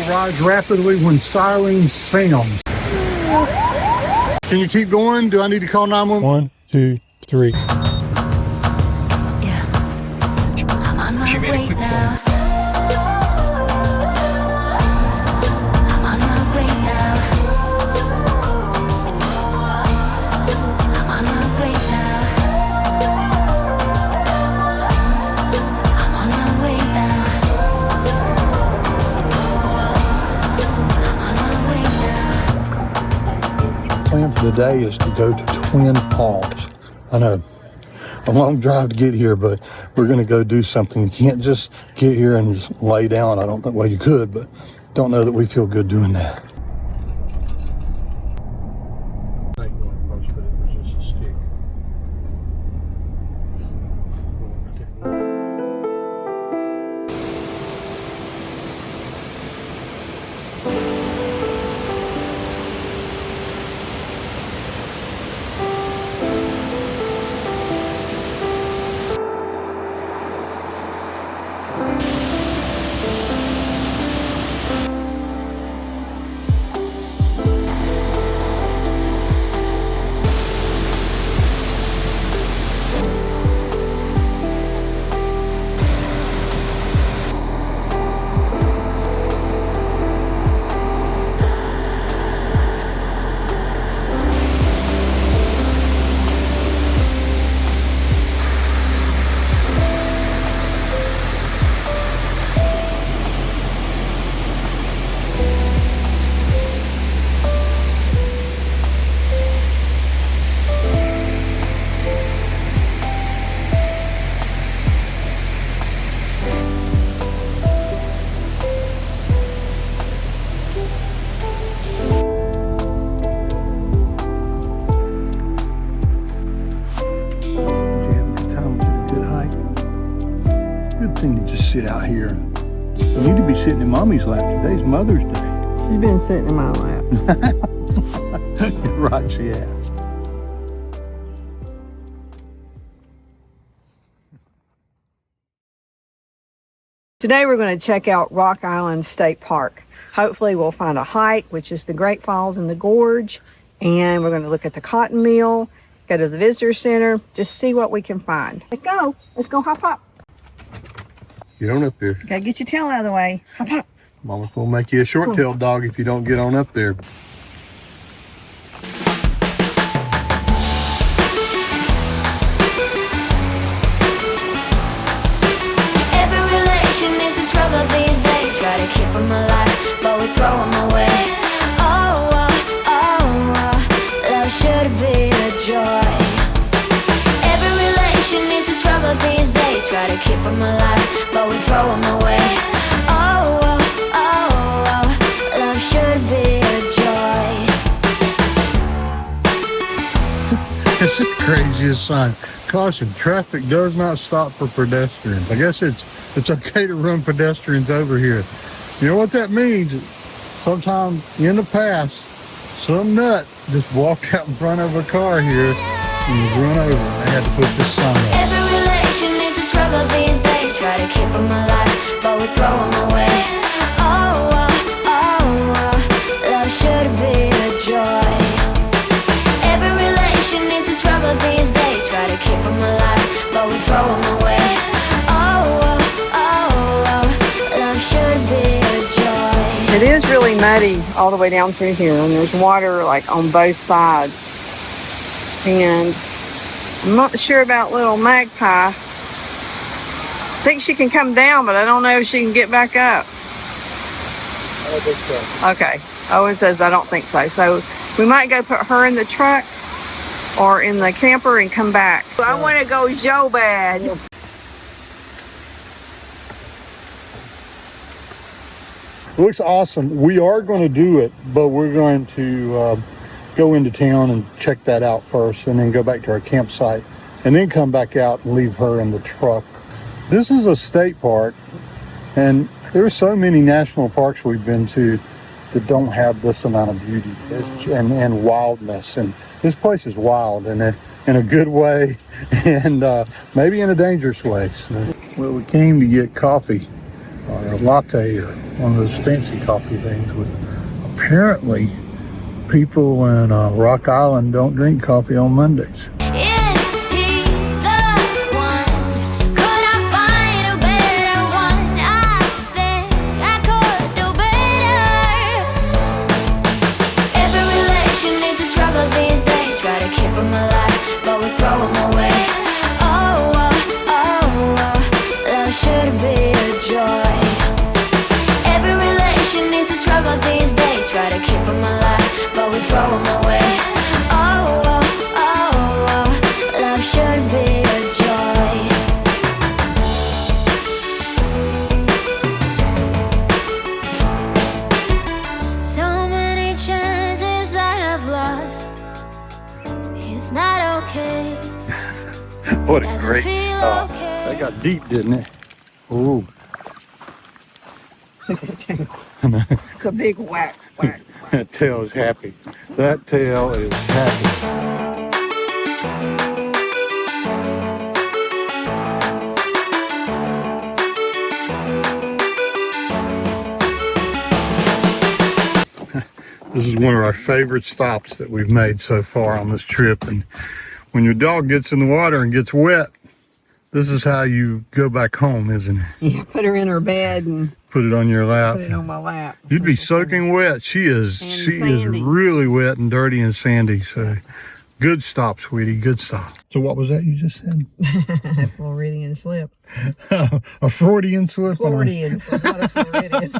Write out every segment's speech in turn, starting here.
Rise rapidly when sirens sound. Can you keep going? Do I need to call 911? 1, 2, 3. Yeah, I'm on my way now. I'm on my way now. I'm on my way now. I'm on my way now. I'm on my way now. Plan for the day is to go to Twin Falls. I know, a long drive to get here, but we're going to go do something. You can't just get here and just lay down. I don't think, well, you could, but don't know that we feel good doing that. But it was just a stick. To just sit out here. You need to be sitting in Mommy's lap. Today's Mother's Day. She's been sitting in my lap. Right, she has. Today we're going to check out Rock Island State Park. Hopefully we'll find a hike, which is the Great Falls and the Gorge, and we're going to look at the cotton mill, go to the visitor center, just see what we can find. Let's go. Let's go hop up. Get on up there. Gotta get your tail out of the way. Hop up. Mama's gonna make you a short-tailed dog if you don't get on up there. Every relation is a struggle these days. Try to keep them alive, but we throw them away. Oh, oh, oh, oh, love should be a joy. Every relation is a struggle these days. Try to keep them alive, but we throw them away. Oh, oh, oh, oh, love should be a joy. It's the craziest sign. Caution, traffic does not stop for pedestrians. I guess it's okay to run pedestrians over here. You know what that means? Sometime in the past, some nut just walked out in front of a car here and was run over, and they had to put this sign up. Every relation is a struggle these days. Try to keep them alive, but we throw them away. Oh, oh, oh, oh, love should be a joy. Every relation is a struggle these days. Try to keep them alive, but we throw them away. Oh, oh, oh, oh, love should be a joy. It is really muddy all the way down through here, and there's water like on both sides. And I'm not sure about little Magpie. I think she can come down, but I don't know if she can get back up. I don't think so. Okay. Owen says I don't think so. So we might go put her in the truck or in the camper and come back. I want to go so bad. Looks awesome. We are going to do it, but we're going to go into town and check that out first, and then go back to our campsite, and then come back out and leave her in the truck. This is a state park, and there's so many national parks we've been to that don't have this amount of beauty and wildness. And this place is wild in a good way, and maybe in a dangerous way. So, well, we came to get coffee or a latte or one of those fancy coffee things. But apparently, people in Rock Island don't drink coffee on Mondays. Is he the one? Could I find a better one? I think I could do better. Every relation is a struggle these days. Try to keep them alive, but we throw them away. Oh, oh, oh, oh, love should be a joy. Every relation is a struggle these days. Try to keep them alive, but we throw them away. Oh, oh, oh, oh, love should be a joy. So many chances I have lost. It's not okay. What a Doesn't great feel stop. okay. That got deep, didn't it? Ooh. It's a big whack, whack. That tail is happy. That tail is happy. This is one of our favorite stops that we've made so far on this trip. And when your dog gets in the water and gets wet, this is how you go back home, isn't it? Yeah, put her in her bed and Put it on your lap. put it on my lap. You'd be soaking wet. She is sandy. really wet and dirty and sandy. So good stop, sweetie. Good stop. So what was that you just said? Floridian slip. A Freudian slip. Floridian slip, not a Floridian.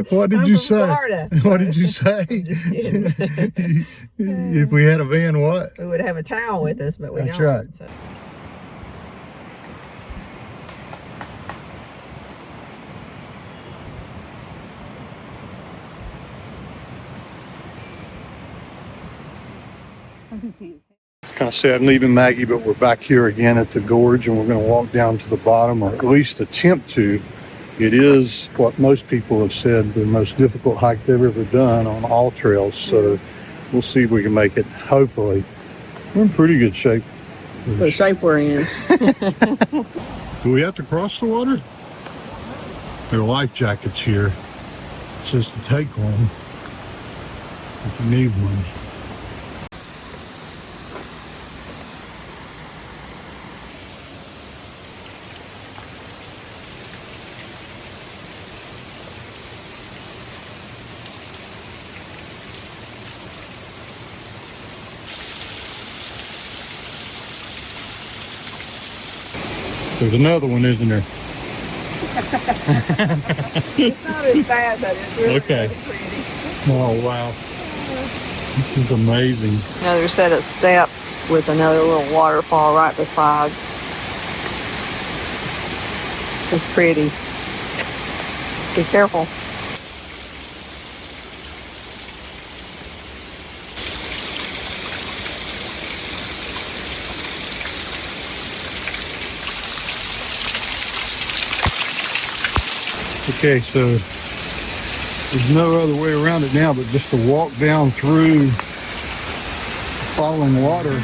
What did I'm you from say? Florida. What did you say? Just kidding. If we had a van, what? We would have a towel with us, but we That's don't. right. So. It's kind of sad leaving Maggie, but we're back here again at the gorge and we're going to walk down to the bottom, or at least attempt to. It is what most people have said the most difficult hike they've ever done on all trails, so we'll see if we can make it. Hopefully. We're in pretty good shape. The shape we're in. Do we have to cross the water? There are life jackets here. It's just to take one if you need one. There's another one, isn't there? It's not as bad, but it's really, Okay. really pretty. Oh, wow. This is amazing. Another set of steps with another little waterfall right beside. It's pretty. Be careful. Okay, so there's no other way around it now but just to walk down through falling water.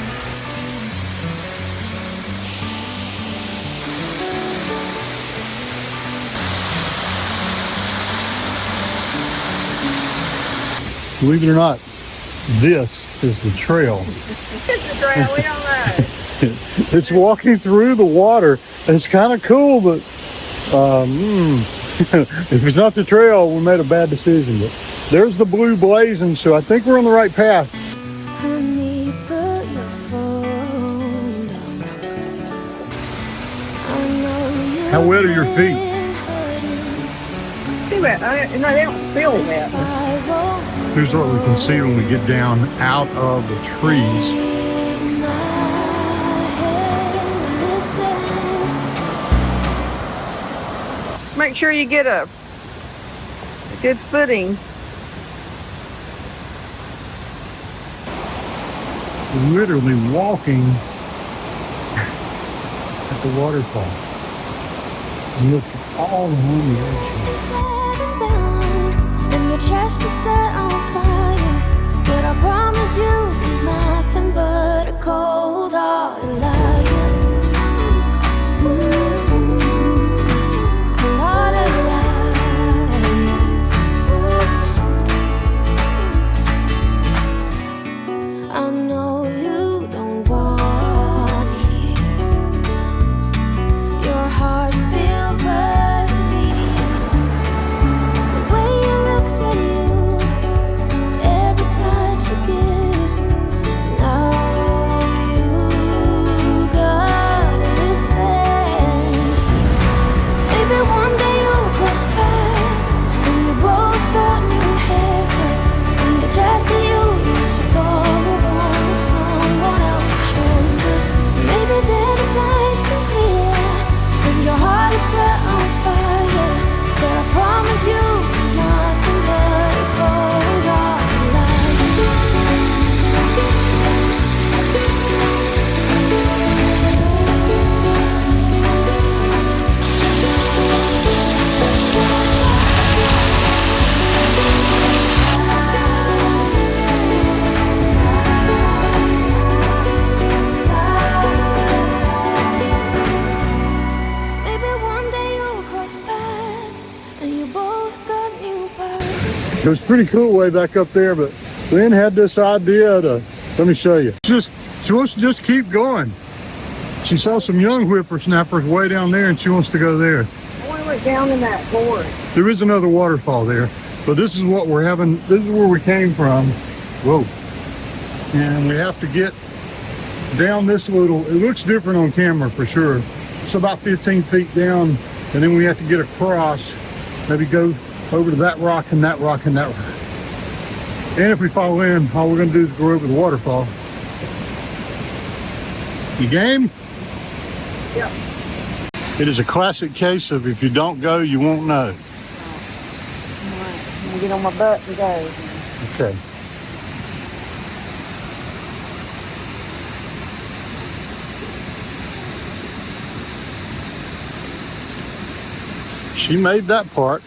Believe it or not, this is the trail. It's the trail, we don't know. It's walking through the water. It's kind of cool, but if it's not the trail, we made a bad decision. But there's the blue blazing, so I think we're on the right path. Honey, put your phone down. I know you How wet are your feet? Too wet. No, they don't feel wet. Here's what we can see when we get down out of the trees. Just make sure you get a good footing. Literally walking at the waterfall. And look all along the edge. And your chest is set on fire, but I promise you he's nothing but a cold-hearted liar. It was pretty cool way back up there, but Lynn had this idea to, let me show you. She wants to just keep going. She saw some young whippersnappers way down there and she wants to go there. I want to look down in that gorge. There is another waterfall there, but this is what we're having, this is where we came from. Whoa. And we have to get down this little, it looks different on camera for sure. It's about 15 feet down, and then we have to get across, maybe go over to that rock and that rock and that rock. And if we fall in, all we're gonna do is go over the waterfall. You game? Yep. It is a classic case of if you don't go, you won't know. All right, I'm gonna get on my butt and go. Okay. She made that part.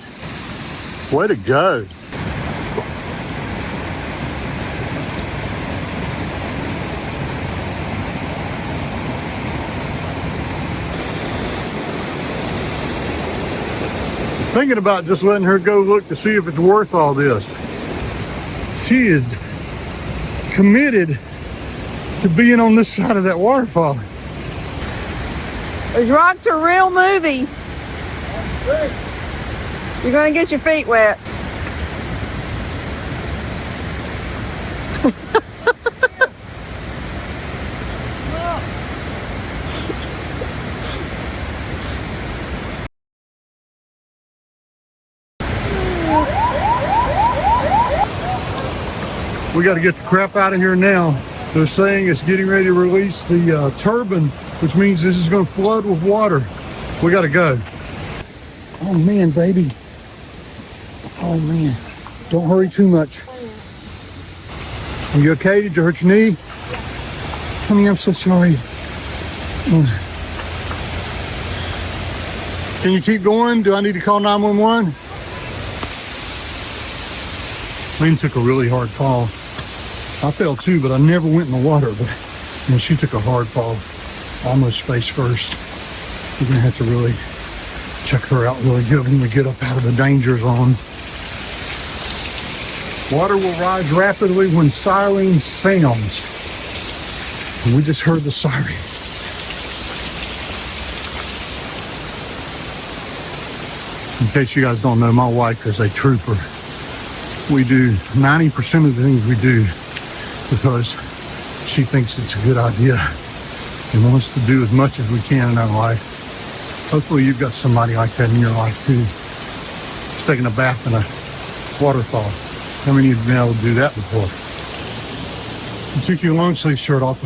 Way to go. Thinking about just letting her go look to see if it's worth all this. She is committed to being on this side of that waterfall. Those rocks are real movie. You're gonna get your feet wet. We got to get the crap out of here now. They're saying it's getting ready to release the turbine, which means this is going to flood with water. We got to go. Oh man, baby. Oh man. Don't hurry too much. Are you okay? Did you hurt your knee? Honey, I'm so sorry. Can you keep going? Do I need to call 911? Lynn took a really hard fall. I fell too, but I never went in the water. But she took a hard fall, almost face first. We're gonna have to really check her out really good when we get up out of the danger zone. Water will rise rapidly when siren sounds. And we just heard the siren. In case you guys don't know, my wife is a trooper. We do 90% of the things we do because she thinks it's a good idea and wants to do as much as we can in our life. Hopefully you've got somebody like that in your life too. Just taking a bath in a waterfall. How many of you have been able to do that before? You took your long sleeve shirt off.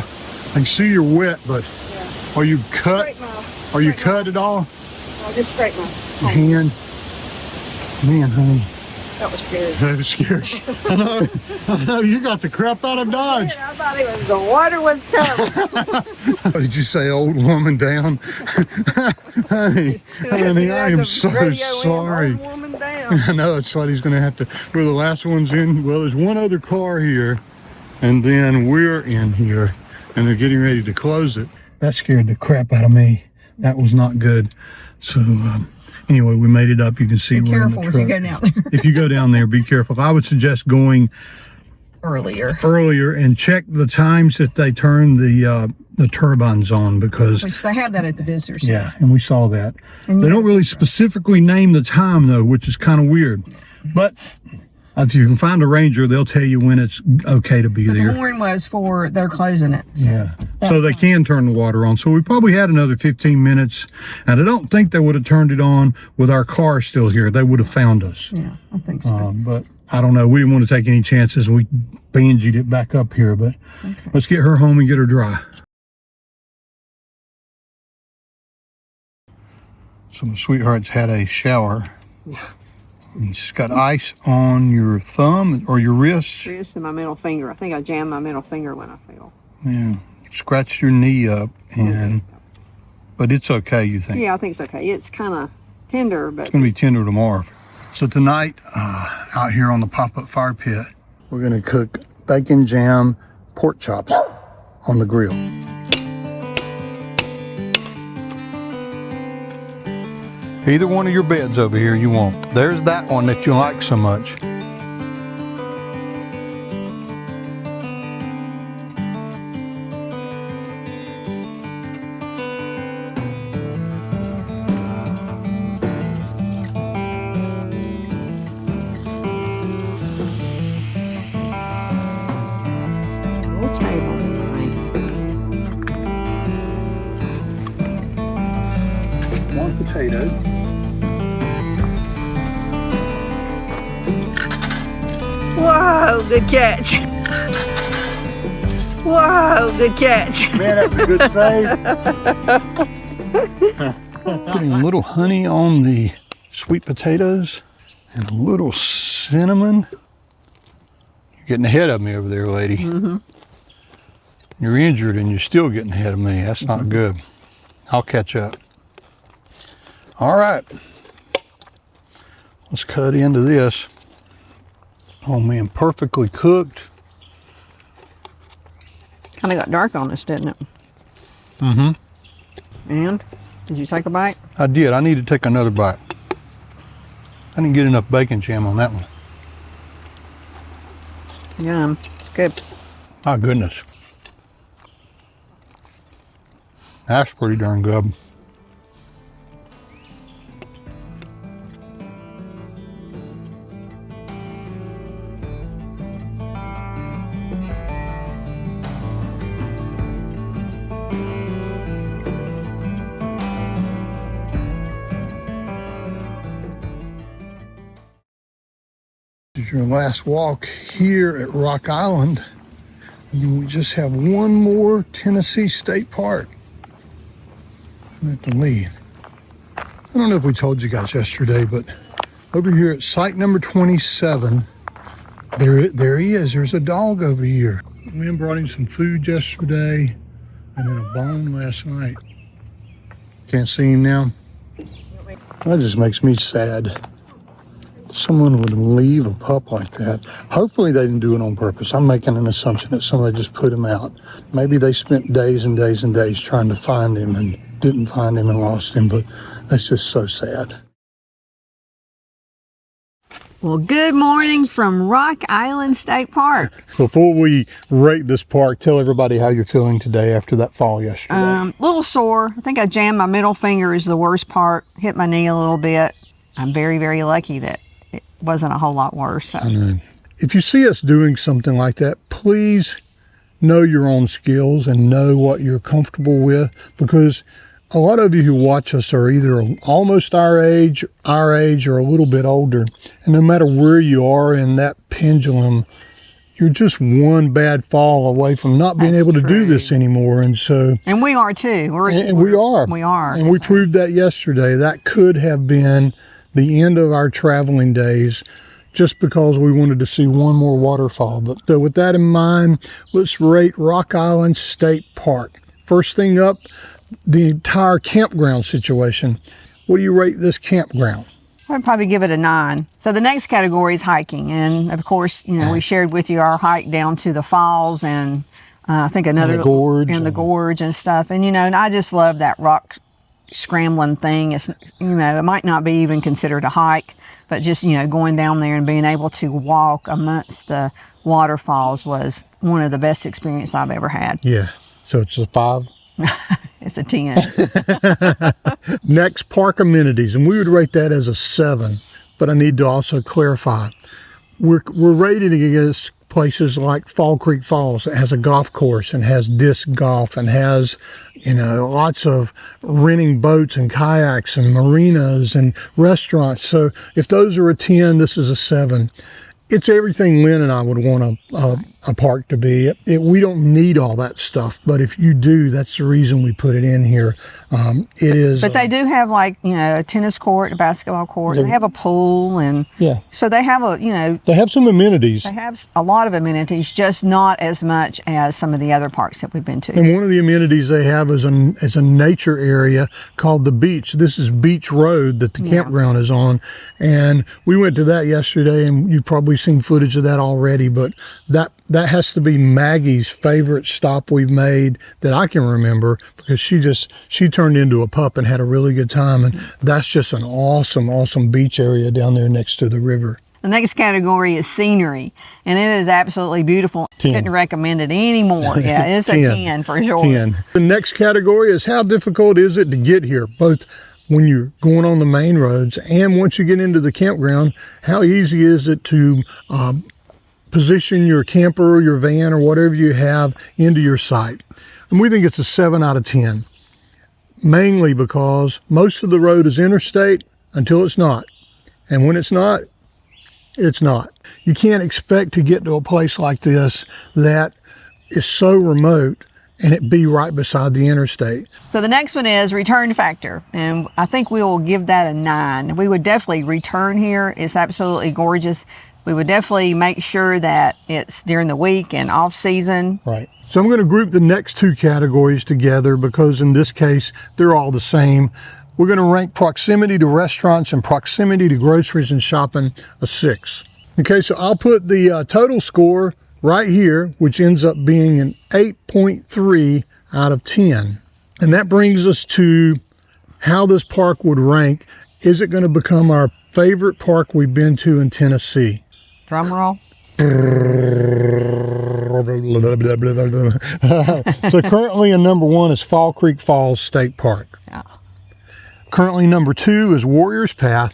I can see you're wet, but yeah. Are you cut? Are you cut at all? I'll just straighten my hand. Man, honey. That was scary. That was scary. I know, you got the crap out of Dodge. I thought it was, the water was coming. Did you say old woman down? honey, I am so sorry. Old woman down. I know, it's like he's going to have to, we're the last ones in. Well, there's one other car here, and then we're in here, and they're getting ready to close it. That scared the crap out of me. That was not good. So, anyway, we made it up. You can see be we're in the careful truck. if you go down there. If you go down there, be careful. I would suggest going earlier and check the times that they turn the turbines on, because which they have that at the visitor center. yeah, and we saw that. And they don't really specifically name the time though, which is kind of weird. But if you can find a ranger, they'll tell you when it's okay to be there. The horn was for they're closing it. So yeah, so they can turn the water on. So we probably had another 15 minutes, and I don't think they would have turned it on with our car still here. They would have found us. Yeah, I think so. But I don't know. We didn't want to take any chances. We banjied it back up here, but okay. Let's get her home and get her dry. So my sweetheart's had a shower. Yeah. And she's got ice on your thumb or your wrist. Wrist and my middle finger. I think I jammed my middle finger when I fell. Yeah. Scratched your knee up, and but it's okay, you think? Yeah, I think it's okay. It's kind of tender, but it's going to be tender tomorrow. So tonight, out here on the pop-up fire pit, we're going to cook bacon jam pork chops on the grill. Either one of your beds over here you want. There's that one that you like so much. One potato. Whoa, good catch. Whoa, good catch. Man, that's a good save. Putting a little honey on the sweet potatoes and a little cinnamon. You're getting ahead of me over there, lady. Mm-hmm. You're injured and you're still getting ahead of me. That's not good. I'll catch up. All right. Let's cut into this. Oh man, perfectly cooked. Kind of got dark on us, didn't it? Mm-hmm. And did you take a bite? I did. I need to take another bite. I didn't get enough bacon jam on that one. Yum. Good. My goodness. That's pretty darn good. This is your last walk here at Rock Island. And then we just have one more Tennessee State Park at the lead. I don't know if we told you guys yesterday, but over here at site number 27, there he is. There's a dog over here. Man brought him some food yesterday and then a bone last night. Can't see him now. That just makes me sad. Someone would leave a pup like that. Hopefully they didn't do it on purpose. I'm making an assumption that somebody just put him out. Maybe they spent days and days and days trying to find him and didn't find him and lost him, but that's just so sad. Well, good morning from Rock Island State Park. Before we rate this park, tell everybody how you're feeling today after that fall yesterday. A little sore. I think I jammed my middle finger is the worst part. Hit my knee a little bit. I'm very, very lucky that it wasn't a whole lot worse. So. I know. If you see us doing something like that, please know your own skills and know what you're comfortable with, because a lot of you who watch us are either almost our age, or a little bit older. And no matter where you are in that pendulum, you're just one bad fall away from not being able to do this anymore. And so... And we are too. We are. And we proved that yesterday. That could have been the end of our traveling days just because we wanted to see one more waterfall. But so with that in mind, let's rate Rock Island State Park. First thing up, the entire campground situation. What do you rate this campground? I'd probably give it a 9. So the next category is hiking. And of course, you know, we shared with you our hike down to the falls and I think another... And the gorge. And the gorge and stuff. And, you know, and I just love that rock scrambling thing. It's, you know, it might not be even considered a hike, but just, you know, going down there and being able to walk amongst the waterfalls was one of the best experiences I've ever had. Yeah. So it's a 5? It's a 10. Next, park amenities, and we would rate that as a 7, but I need to also clarify. We're rated against places like Fall Creek Falls that has a golf course and has disc golf and has, you know, lots of renting boats and kayaks and marinas and restaurants. So if those are a 10, this is a 7. It's everything Lynn and I would want a park to be. We don't need all that stuff, but if you do, that's the reason we put it in here. It is. But they do have, like, you know, a tennis court, a basketball court. They have a pool, and yeah. So they have a, you know, they have some amenities. They have a lot of amenities, just not as much as some of the other parks that we've been to. And one of the amenities they have is a nature area called the beach. This is Beach Road that the campground is on, and we went to that yesterday, and you've probably seen footage of that already. But that has to be Maggie's favorite stop we've made that I can remember, because she turned turned into a pup and had a really good time. And that's just an awesome, awesome beach area down there next to the river. The next category is scenery, and it is absolutely beautiful. 10. Couldn't recommend it anymore. Yeah, it's a 10 for sure. 10. The next category is how difficult is it to get here, both when you're going on the main roads and once you get into the campground, how easy is it to position your camper or your van or whatever you have into your site. And we think it's a 7 out of 10, mainly because most of the road is interstate until it's not. And when it's not, it's not. You can't expect to get to a place like this that is so remote and it be right beside the interstate. So the next one is return factor, and I think we will give that a 9. We would definitely return here. It's absolutely gorgeous. We would definitely make sure that it's during the week and off season. Right. So I'm going to group the next 2 categories together because in this case, they're all the same. We're going to rank proximity to restaurants and proximity to groceries and shopping a 6. Okay, so I'll put the total score right here, which ends up being an 8.3 out of 10. And that brings us to how this park would rank. Is it going to become our favorite park we've been to in Tennessee? Drum roll. So currently in number 1 is Fall Creek Falls State Park. Yeah. Currently number 2 is Warriors Path,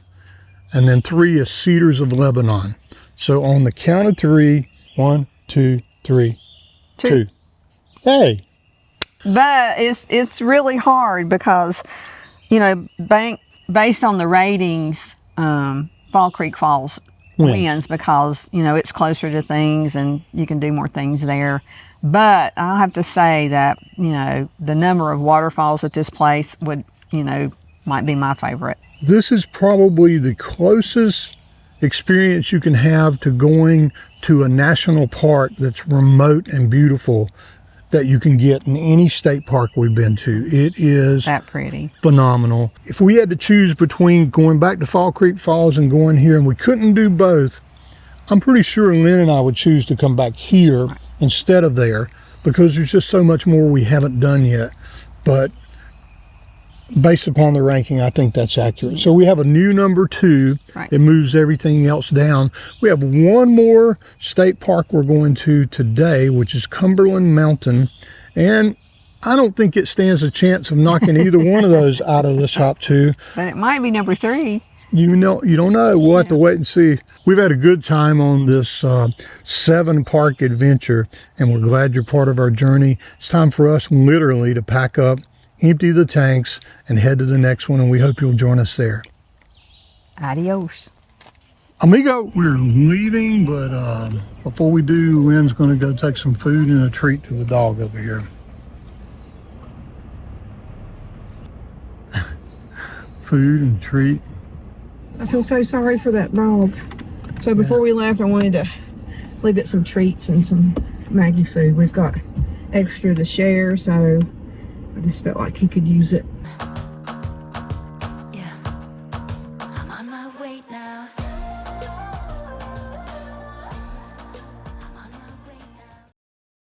and then 3 is Cedars of Lebanon. So on the count of 3, 1, 2, 3, 2. Hey. But it's really hard because, you know, based on the ratings, Fall Creek Falls wins because, you know, it's closer to things and you can do more things there. But I'll have to say that, you know, the number of waterfalls at this place would, you know, might be my favorite. This is probably the closest experience you can have to going to a national park that's remote and beautiful that you can get in any state park we've been to. It is that pretty phenomenal. If we had to choose between going back to Fall Creek Falls and going here and we couldn't do both, I'm pretty sure Lynn and I would choose to come back here instead of there because there's just so much more we haven't done yet. But based upon the ranking, I think that's accurate. So we have a new number 2. Right. It moves everything else down. We have one more state park we're going to today, which is Cumberland Mountain. And I don't think it stands a chance of knocking either one of those out of the top 2. But it might be number 3. You know, you don't know. We'll have to wait and see. We've had a good time on this 7 park adventure, and we're glad you're part of our journey. It's time for us literally to pack up, empty the tanks, and head to the next one, and we hope you'll join us there. Adios. Amigo, we're leaving, but before we do, Lynn's going to go take some food and a treat to the dog over here. Food and treat. I feel so sorry for that dog. So before we left, I wanted to leave it some treats and some Maggie food. We've got extra to share, so I just felt like he could use it.